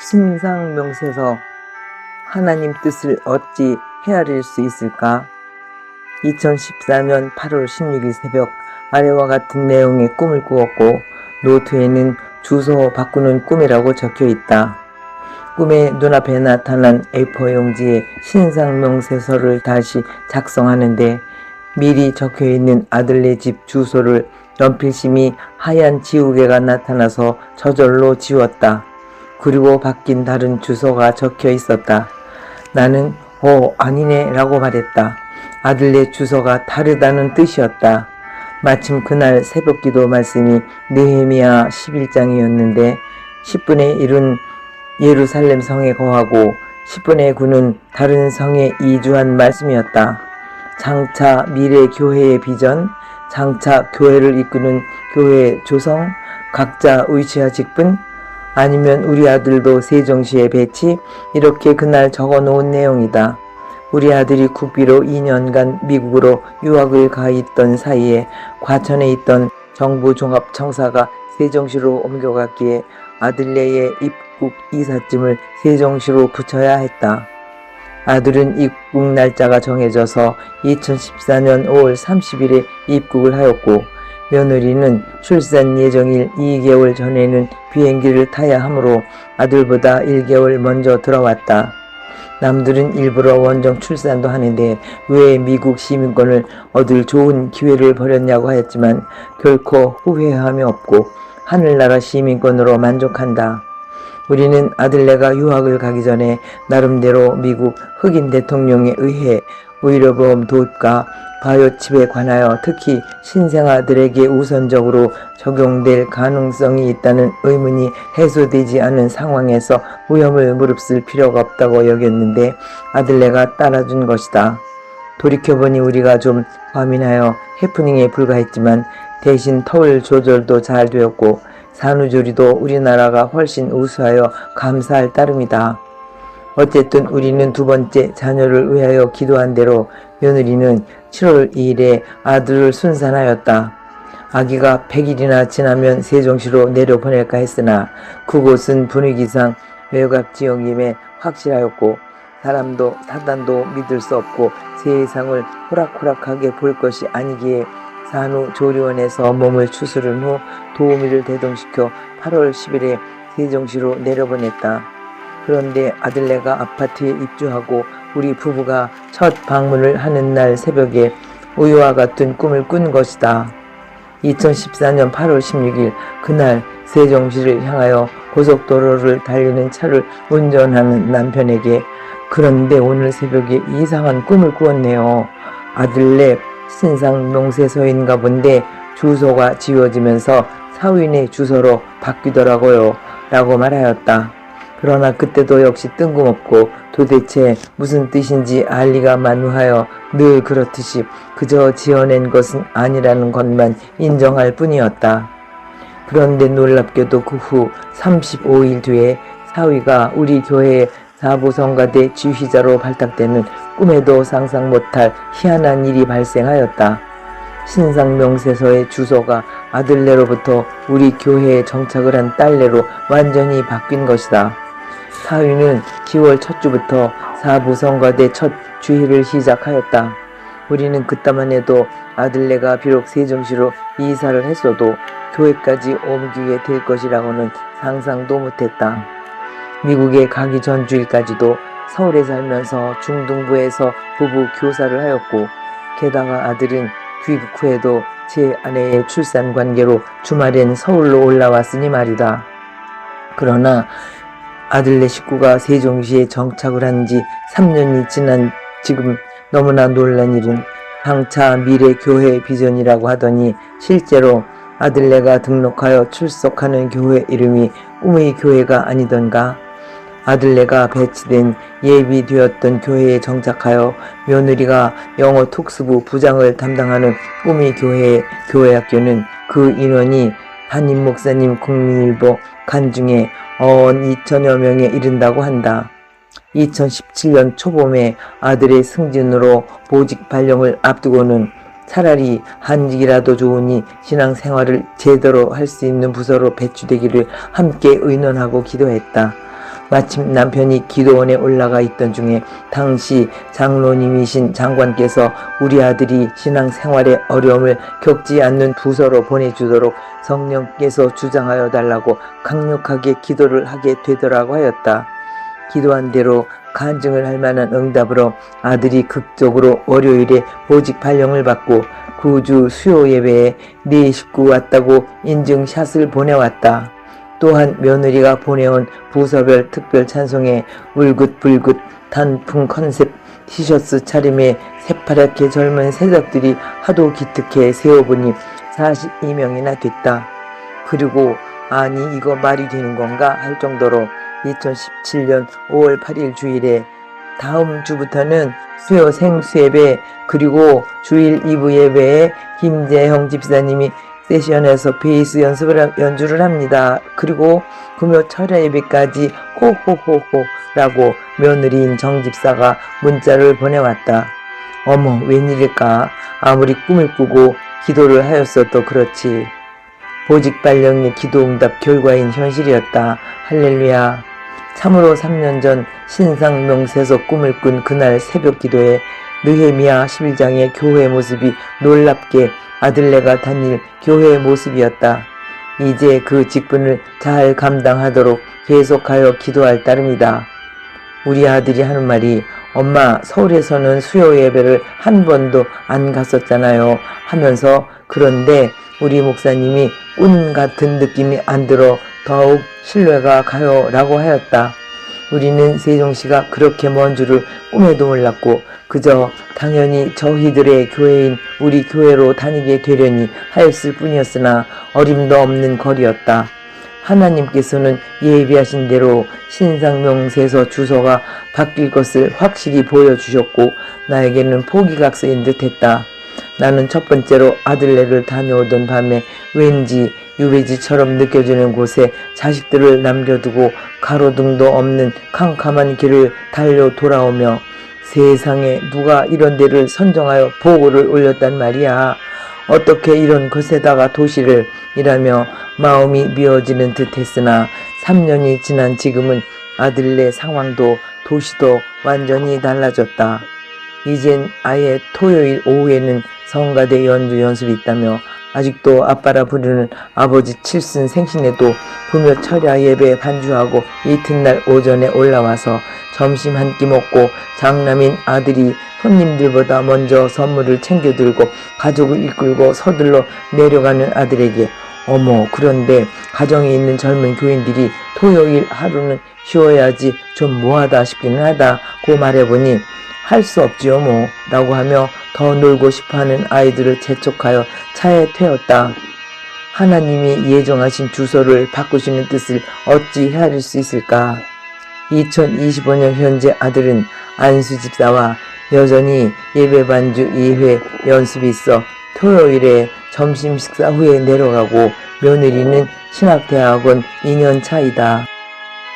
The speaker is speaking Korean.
신상명세서 하나님 뜻을 어찌 헤아릴 수 있을까? 2014년 8월 16일 새벽 아래와 같은 내용의 꿈을 꾸었고 노트에는 주소 바꾸는 꿈이라고 적혀 있다. 꿈에 눈앞에 나타난 A4 용지에 신상명세서를 다시 작성하는데 미리 적혀 있는 아들네 집 주소를 연필심이 하얀 지우개가 나타나서 저절로 지웠다. 그리고 바뀐 다른 주소가 적혀 있었다. 나는 아니네 라고 말했다. 아들네 주소가 다르다는 뜻이었다. 마침 그날 새벽기도 말씀이 느헤미야 11장이었는데 10분의 1은 예루살렘 성에 거하고 10분의 9는 다른 성에 이주한 말씀이었다. 장차 미래 교회의 비전, 장차 교회를 이끄는 교회의 조성, 각자 위치와 직분, 아니면 우리 아들도 세종시에 배치, 이렇게 그날 적어놓은 내용이다. 우리 아들이 국비로 2년간 미국으로 유학을 가 있던 사이에 과천에 있던 정부종합청사가 세종시로 옮겨갔기에 아들네의 입국 이삿짐을 세종시로 붙여야 했다. 아들은 입국 날짜가 정해져서 2014년 5월 30일에 입국을 하였고 며느리는 출산 예정일 2개월 전에는 비행기를 타야 하므로 아들보다 1개월 먼저 들어왔다. 남들은 일부러 원정 출산도 하는데 왜 미국 시민권을 얻을 좋은 기회를 버렸냐고 하였지만 결코 후회함이 없고 하늘나라 시민권으로 만족한다. 우리는 아들네가 유학을 가기 전에 나름대로 미국 흑인 대통령에 의해 의료보험 도입과 바이오칩에 관하여 특히 신생아들에게 우선적으로 적용될 가능성이 있다는 의문이 해소되지 않은 상황에서 위험을 무릅쓸 필요가 없다고 여겼는데 아들네가 따라준 것이다. 돌이켜보니 우리가 좀 과민하여 해프닝에 불과했지만 대신 터울 조절도 잘 되었고 산후조리도 우리나라가 훨씬 우수하여 감사할 따름이다. 어쨌든 우리는 두 번째 자녀를 위하여 기도한 대로 며느리는 7월 2일에 아들을 순산하였다. 아기가 100일이나 지나면 세종시로 내려보낼까 했으나 그곳은 분위기상 외곽 지역임에 확실하였고 사람도 사단도 믿을 수 없고 세상을 호락호락하게 볼 것이 아니기에 산후조리원에서 몸을 추스른 후 도우미를 대동시켜 8월 10일에 세종시로 내려보냈다. 그런데 아들네가 아파트에 입주하고 우리 부부가 첫 방문을 하는 날 새벽에 우유와 같은 꿈을 꾼 것이다. 2014년 8월 16일 그날 세종시를 향하여 고속도로를 달리는 차를 운전하는 남편에게 그런데 오늘 새벽에 이상한 꿈을 꾸었네요. 아들네 신상명세서인가 본데 주소가 지워지면서 사위네 주소로 바뀌더라고요 라고 말하였다. 그러나 그때도 역시 뜬금없고 도대체 무슨 뜻인지 알리가 만무하여 늘 그렇듯이 그저 지어낸 것은 아니라는 것만 인정할 뿐이었다. 그런데 놀랍게도 그 후 35일 뒤에 사위가 우리 교회의 사부성가대 지휘자로 발탁되는 꿈에도 상상 못할 희한한 일이 발생하였다. 신상명세서의 주소가 아들네로부터 우리 교회에 정착을 한 딸네로 완전히 바뀐 것이다. 사위는 10월 첫 주부터 사부성가대 첫 주의를 시작하였다. 우리는 그때만 해도 아들네가 비록 세종시로 이사를 했어도 교회까지 옮기게 될 것이라고는 상상도 못했다. 미국에 가기 전 주일까지도 서울에 살면서 중등부에서 부부 교사를 하였고 게다가 아들은 귀국 후에도 제 아내의 출산 관계로 주말엔 서울로 올라왔으니 말이다. 그러나 아들네 식구가 세종시에 정착을 한 지 3년이 지난 지금 너무나 놀란 일은 장차 미래 교회 비전이라고 하더니 실제로 아들네가 등록하여 출석하는 교회 이름이 꿈의 교회가 아니던가. 아들네가 배치된 예비되었던 교회에 정착하여 며느리가 영어 특수부 부장을 담당하는 꿈의 교회의 교회학교는 그 인원이 담임 목사님 국민일보 간중에 2천여 명에 이른다고 한다. 2017년 초봄에 아들의 승진으로 보직 발령을 앞두고는 차라리 한직이라도 좋으니 신앙생활을 제대로 할 수 있는 부서로 배치되기를 함께 의논하고 기도했다. 마침 남편이 기도원에 올라가 있던 중에 당시 장로님이신 장관께서 우리 아들이 신앙생활에 어려움을 겪지 않는 부서로 보내주도록 성령께서 주장하여 달라고 강력하게 기도를 하게 되더라고 하였다. 기도한 대로 간증을 할 만한 응답으로 아들이 극적으로 월요일에 보직 발령을 받고 9주 수요 예배에 네 식구 왔다고 인증샷을 보내왔다. 또한 며느리가 보내온 부서별 특별 찬송에 울긋불긋 단풍 컨셉 티셔츠 차림에 새파랗게 젊은 새싹들이 하도 기특해 세어보니 42명이나 됐다. 그리고 아니 이거 말이 되는 건가 할 정도로 2017년 5월 8일 주일에 다음 주부터는 수요 생수예배 그리고 주일 2부 예배에 김재형 집사님이 세션에서 베이스 연주를 합니다. 그리고 금요 철야 예배까지 호호호호라고 며느리인 정 집사가 문자를 보내왔다. 어머 웬일일까. 아무리 꿈을 꾸고 기도를 하였어도 그렇지. 보직 발령의 기도응답 결과인 현실이었다. 할렐루야. 참으로 3년 전 신상 명세서 꿈을 꾼 그날 새벽 기도에 느헤미야 11장의 교회의 모습이 놀랍게 아들네가 다닐 교회의 모습이었다. 이제 그 직분을 잘 감당하도록 계속하여 기도할 따름이다. 우리 아들이 하는 말이 엄마 서울에서는 수요 예배를 한 번도 안 갔었잖아요 하면서 그런데 우리 목사님이 꾼 같은 느낌이 안 들어 더욱 신뢰가 가요 라고 하였다. 우리는 세종시가 그렇게 먼 줄을 꿈에도 몰랐고 그저 당연히 저희들의 교회인 우리 교회로 다니게 되려니 하였을 뿐이었으나 어림도 없는 거리였다. 하나님께서는 예비하신 대로 신상명세서 주소가 바뀔 것을 확실히 보여주셨고 나에게는 포기각서인 듯했다. 나는 첫 번째로 아들네를 다녀오던 밤에 왠지 유배지처럼 느껴지는 곳에 자식들을 남겨두고 가로등도 없는 캄캄한 길을 달려 돌아오며 세상에 누가 이런 데를 선정하여 보고를 올렸단 말이야. 어떻게 이런 곳에다가 도시를 이라며 마음이 미어지는 듯 했으나 3년이 지난 지금은 아들네 상황도 도시도 완전히 달라졌다. 이젠 아예 토요일 오후에는 성가대 연주 연습이 있다며 아직도 아빠라 부르는 아버지 칠순 생신에도 금요 철야 예배 반주하고 이튿날 오전에 올라와서 점심 한 끼 먹고 장남인 아들이 손님들보다 먼저 선물을 챙겨 들고 가족을 이끌고 서둘러 내려가는 아들에게 어머 그런데 가정에 있는 젊은 교인들이 토요일 하루는 쉬어야지 좀 뭐하다 싶기는 하다고 말해보니 할 수 없지요 뭐 라고 하며 더 놀고 싶어하는 아이들을 재촉하여 차에 태웠다. 하나님이 예정하신 주소를 바꾸시는 뜻을 어찌 헤아릴 수 있을까. 2025년 현재 아들은 안수 집사와 여전히 예배 반주 2회 연습이 있어 토요일에 점심 식사 후에 내려가고 며느리는 신학대학원 2년 차이다.